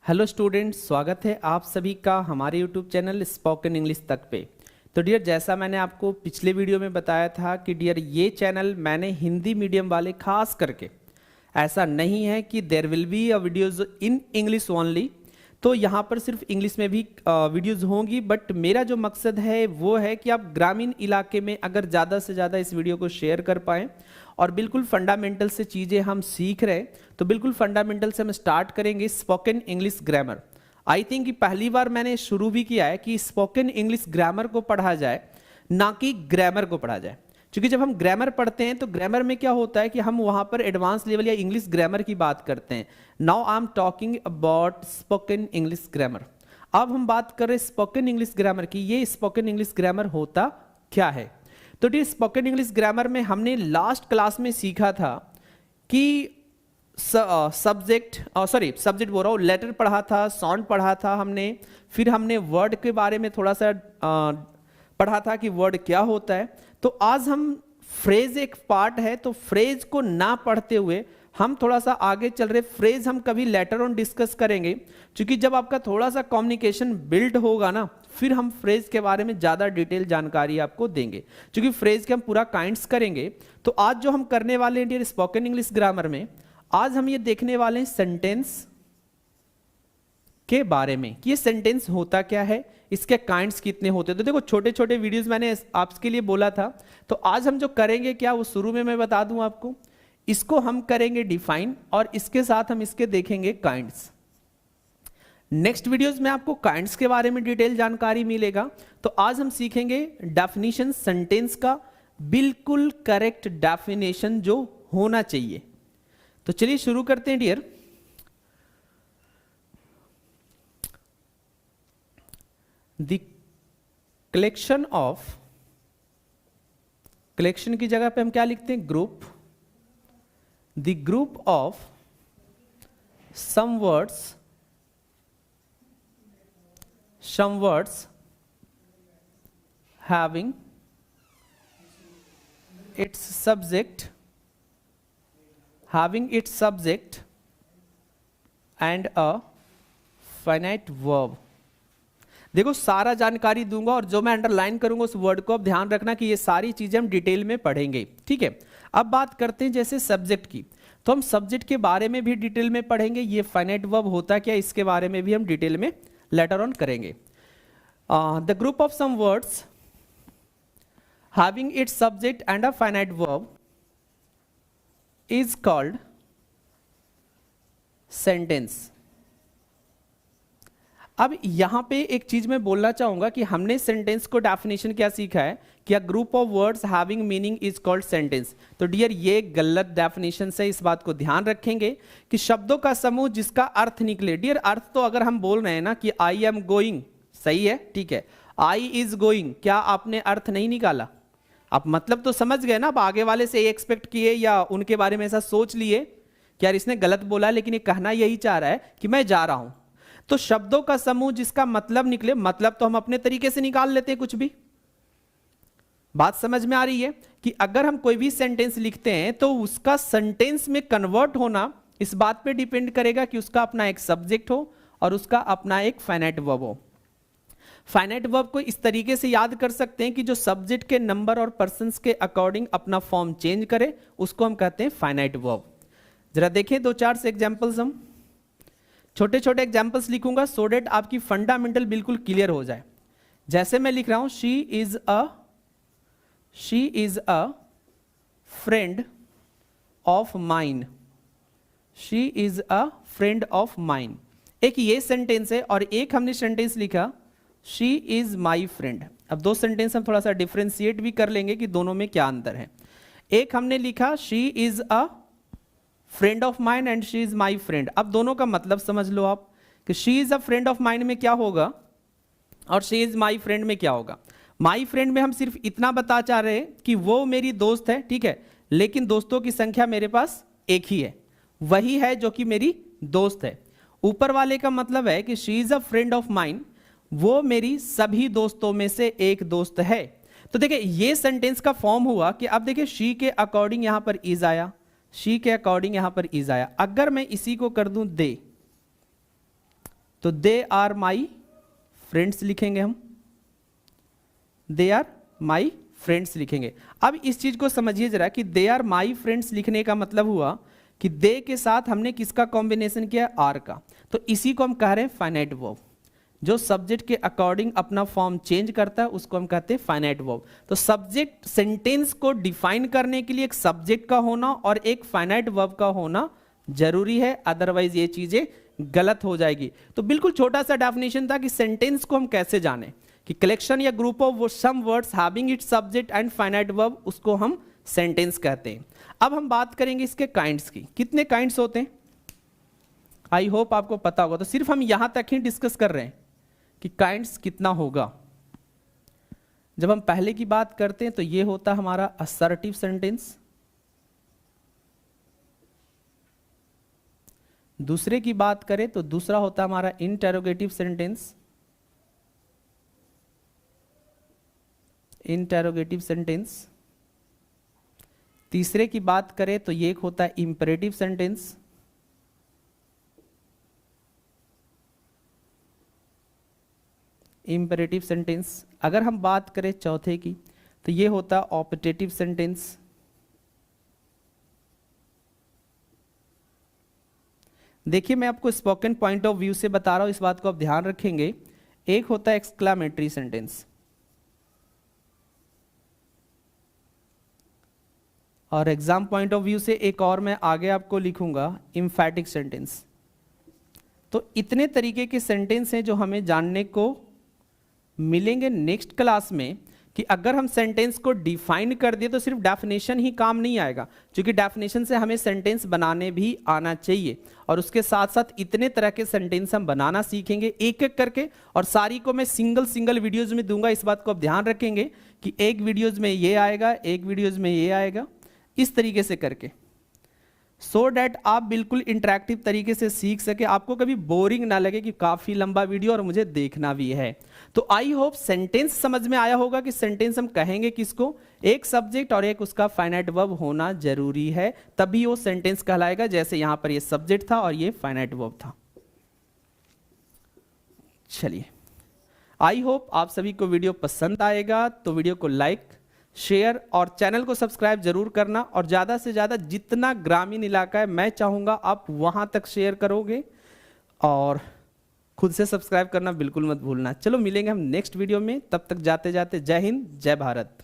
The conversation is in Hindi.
हेलो स्टूडेंट्स, स्वागत है आप सभी का हमारे यूट्यूब चैनल स्पोकन इंग्लिश तक पे। तो डियर, जैसा मैंने आपको पिछले वीडियो में बताया था कि डियर ये चैनल मैंने हिंदी मीडियम वाले खास करके, ऐसा नहीं है कि there will be a videos in English only, तो यहाँ पर सिर्फ इंग्लिश में भी वीडियोज़ होंगी। बट मेरा जो मकसद है वो है कि आप ग्रामीण इलाके में अगर ज़्यादा से ज़्यादा इस वीडियो को शेयर कर पाएँ और बिल्कुल फंडामेंटल से चीज़ें हम सीख रहे, तो बिल्कुल फंडामेंटल से हम स्टार्ट करेंगे spoken English grammar. I think कि पहली बार मैंने शुरू भी किया है कि स्पोकन इंग्लिश ग्रामर को पढ़ा जाए, ना कि ग्रामर को पढ़ा जाए। क्योंकि जब हम ग्रामर पढ़ते हैं तो ग्रामर में क्या होता है कि हम वहाँ पर एडवांस लेवल या इंग्लिश ग्रामर की बात करते हैं। Now I am talking about spoken English grammar. अब हम बात कर रहे हैं स्पोकन इंग्लिश ग्रामर की। ये स्पोकन इंग्लिश ग्रामर होता क्या है? तो ये स्पोकन इंग्लिश ग्रामर में हमने लास्ट क्लास में सीखा था कि सब्जेक्ट बोल रहा हूँ, लेटर पढ़ा था, साउंड पढ़ा था हमने, फिर हमने वर्ड के बारे में थोड़ा सा पढ़ा था कि वर्ड क्या होता है। तो आज हम फ्रेज एक पार्ट है, तो फ्रेज को ना पढ़ते हुए हम थोड़ा सा आगे चल रहे। फ्रेज हम कभी लेटर ऑन डिस्कस करेंगे, क्योंकि जब आपका थोड़ा सा कम्युनिकेशन बिल्ड होगा ना, फिर हम फ्रेज के बारे में ज़्यादा डिटेल जानकारी आपको देंगे, क्योंकि फ्रेज के हम पूरा काइंड्स करेंगे। तो आज जो हम करने वाले हैं डियर स्पोकन इंग्लिश ग्रामर में, आज हम ये देखने वाले हैं सेंटेंस के बारे में कि ये सेंटेंस होता क्या है, इसके काइंड्स कितने होते हैं। तो देखो, छोटे छोटे वीडियोस मैंने आपके लिए बोला था। तो आज हम जो करेंगे क्या, वो शुरू में मैं बता दूं आपको। इसको हम करेंगे डिफाइन और इसके साथ हम इसके देखेंगे काइंड्स। नेक्स्ट वीडियोस में आपको काइंड्स के बारे में डिटेल जानकारी मिलेगा। तो आज हम सीखेंगे डेफिनेशन, सेंटेंस का बिल्कुल करेक्ट डेफिनेशन जो होना चाहिए। तो चलिए शुरू करते हैं dear. The collection of, collection की जगह पे हम क्या लिखते हैं, group. The group of some words having its subject and a finite verb। देखो, सारा जानकारी दूंगा और जो मैं अंडरलाइन करूंगा उस वर्ड को अब ध्यान रखना कि ये सारी चीजें हम डिटेल में पढ़ेंगे, ठीक है। अब बात करते हैं जैसे सब्जेक्ट की, तो हम सब्जेक्ट के बारे में भी डिटेल में पढ़ेंगे। ये फाइनाइट वर्ब होता क्या, इसके बारे में भी हम डिटेल में लेटर ऑन करेंगे। The group of some words having its subject and a finite verb is called sentence। अब यहां पे एक चीज मैं बोलना चाहूंगा कि हमने सेंटेंस को डेफिनेशन क्या सीखा है कि a group of words having meaning is called sentence. तो डियर, ये गलत डेफिनेशन से, इस बात को ध्यान रखेंगे कि शब्दों का समूह जिसका अर्थ निकले। डियर, अर्थ तो अगर हम बोल रहे हैं ना कि आई एम गोइंग, सही है, ठीक है, आई इज गोइंग, क्या आपने अर्थ नहीं निकाला? आप मतलब तो समझ गए ना। आप आगे वाले से एक्सपेक्ट किए या उनके बारे में ऐसा सोच लिए कि यार इसने गलत बोला, लेकिन ये कहना यही चाह रहा है कि मैं जा रहा हूं। तो शब्दों का समूह जिसका मतलब निकले, मतलब तो हम अपने तरीके से निकाल लेते हैं कुछ भी। बात समझ में आ रही है कि अगर हम कोई भी सेंटेंस लिखते हैं तो उसका सेंटेंस में कन्वर्ट होना इस बात पे डिपेंड करेगा कि उसका अपना एक सब्जेक्ट हो और उसका अपना एक फाइनाइट वर्ब हो। फाइनाइट वर्ब को इस तरीके से याद कर सकते हैं कि जो सब्जेक्ट के नंबर और पर्सन्स के अकॉर्डिंग अपना फॉर्म चेंज करे, उसको हम कहते हैं फाइनाइट वर्ब। जरा देखें दो चार से एग्जांपल्स, हम छोटे छोटे एग्जांपल्स लिखूंगा सो डेट आपकी फंडामेंटल बिल्कुल क्लियर हो जाए। जैसे मैं लिख रहा हूं, she is a friend of mine. She is a friend of mine, एक ये सेंटेंस है। और एक हमने सेंटेंस लिखा, शी इज माई फ्रेंड। अब दो सेंटेंस हम थोड़ा सा डिफ्रेंशिएट भी कर लेंगे कि दोनों में क्या अंतर है। एक हमने लिखा, she is a friend of mine and she is my friend. अब दोनों का मतलब समझ लो आप कि she is a friend of mine में क्या होगा और शी इज माई फ्रेंड में क्या होगा। माई फ्रेंड में हम सिर्फ इतना बता चाह रहे हैं कि वो मेरी दोस्त है, ठीक है, लेकिन दोस्तों की संख्या मेरे पास एक ही है, वही है जो कि मेरी दोस्त है। ऊपर वाले का मतलब है कि she is a friend of mine, वो मेरी सभी दोस्तों में से एक दोस्त है। तो देखिए, ये सेंटेंस का फॉर्म हुआ कि अब देखिए शी के अकॉर्डिंग यहां पर इज आया, शी के अकॉर्डिंग यहां पर इज आया। अगर मैं इसी को कर दूं दे, तो दे आर माई फ्रेंड्स लिखेंगे हम, दे आर माई फ्रेंड्स लिखेंगे। अब इस चीज को समझिए जरा कि दे आर माई फ्रेंड्स लिखने का मतलब हुआ कि दे के साथ हमने किसका कॉम्बिनेशन किया, आर का। तो इसी को हम कह रहे हैं फाइनाइट वर्ब। जो सब्जेक्ट के अकॉर्डिंग अपना फॉर्म चेंज करता है उसको हम कहते हैं फाइनाइट वर्ब। तो सब्जेक्ट सेंटेंस को डिफाइन करने के लिए एक सब्जेक्ट का होना और एक फाइनाइट वर्ब का होना जरूरी है, अदरवाइज ये चीजें गलत हो जाएगी। तो बिल्कुल छोटा सा डेफिनेशन था कि सेंटेंस को हम कैसे जाने कि कलेक्शन या group of some words having its subject and finite verb, उसको हम सेंटेंस कहते हैं। अब हम बात करेंगे इसके काइंड्स की। कितने काइंड्स होते हैं, आई होप आपको पता होगा। तो सिर्फ हम यहां तक ही डिस्कस कर रहे हैं कि काइंड्स कितना होगा। जब हम पहले की बात करते हैं तो ये होता हमारा असर्टिव सेंटेंस, दूसरे की बात करें तो दूसरा होता हमारा इंटेरोगेटिव सेंटेंस, इंटेरोगेटिव सेंटेंस। तीसरे की बात करें तो ये एक होता है इंपेरेटिव सेंटेंस, इंपेरेटिव सेंटेंस। अगर हम बात करें चौथे की तो ये होता है ऑपरेटिव सेंटेंस। देखिए मैं आपको स्पोकन पॉइंट ऑफ व्यू से बता रहा हूं, इस बात को आप ध्यान रखेंगे। एक होता है एक्सक्लामेटरी सेंटेंस और एग्जाम पॉइंट ऑफ व्यू से एक और मैं आगे आपको लिखूंगा एम्फैटिक सेंटेंस। तो इतने तरीके के सेंटेंस हैं जो हमें जानने को मिलेंगे नेक्स्ट क्लास में कि अगर हम सेंटेंस को डिफाइन कर दिए तो सिर्फ डेफिनेशन ही काम नहीं आएगा, क्योंकि डेफिनेशन से हमें सेंटेंस बनाने भी आना चाहिए। और उसके साथ साथ इतने तरह के सेंटेंस हम बनाना सीखेंगे एक एक करके, और सारी को मैं सिंगल सिंगल वीडियोज में दूंगा। इस बात को आप ध्यान रखेंगे कि एक वीडियोज में ये आएगा, एक वीडियोज में ये आएगा, इस तरीके से करके, सो डैट आप बिल्कुल इंटरेक्टिव तरीके से सीख सके, आपको कभी बोरिंग ना लगे कि काफी लंबा वीडियो और मुझे देखना भी है। तो आई होप सेंटेंस समझ में आया होगा कि सेंटेंस हम कहेंगे किसको, एक सब्जेक्ट और एक उसका फाइनाइट वर्ब होना जरूरी है, तभी वो सेंटेंस कहलाएगा। जैसे यहां पर ये सब्जेक्ट था और ये फाइनाइट वर्ब था। चलिए, आई होप आप सभी को वीडियो पसंद आएगा, तो वीडियो को लाइक, शेयर और चैनल को सब्सक्राइब जरूर करना। और ज़्यादा से ज़्यादा जितना ग्रामीण इलाका है मैं चाहूँगा आप वहाँ तक शेयर करोगे, और खुद से सब्सक्राइब करना बिल्कुल मत भूलना। चलो मिलेंगे हम नेक्स्ट वीडियो में, तब तक जाते जाते जय हिंद, जय भारत।